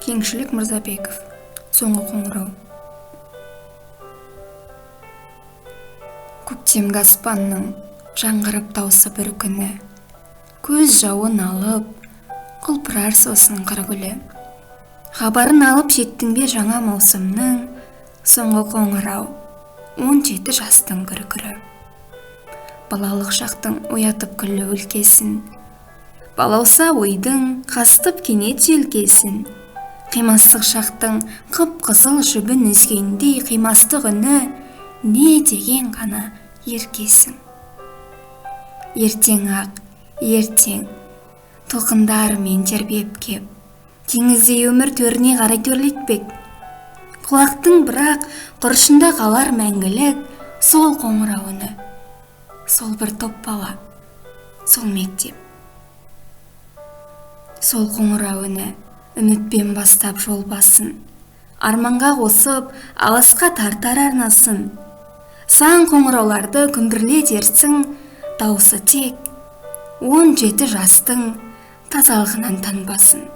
Кеңшілік Мырзабеков. Соңғы қоңырау. Көктемгі аспанның жаңғырып даусы бір күні, көз жауын алып, құлпырар сосын қыр гүлі. Хабарын алып жеттің бе жаңа маусымның, соңғы қоңырау, 17 жастың күркірі. Балалық шақтың оятып күллі өлкесін, балауса ойдың қастып кенет желкесін. Қимастық шақтың қып-қызыл жібін үзгендей қимастық үні не деген ғана еркесің. Ертең ақ, ертең, толқындарымен тербеп кеп, теңіздей өмір төріне қарай төрлетпек. Құлақтың бірақ құршында қалар мәңгілік сол қоңырау үні, сол бір топ бала, сол мектеп. Сол қоңырау үні үмітпен бастап жол басын, арманға қосып алысқа тартар арнасын. Сан қоңырауларды күмбірлетерсің, даусы тек 17 жастың тазалығынан танбасын.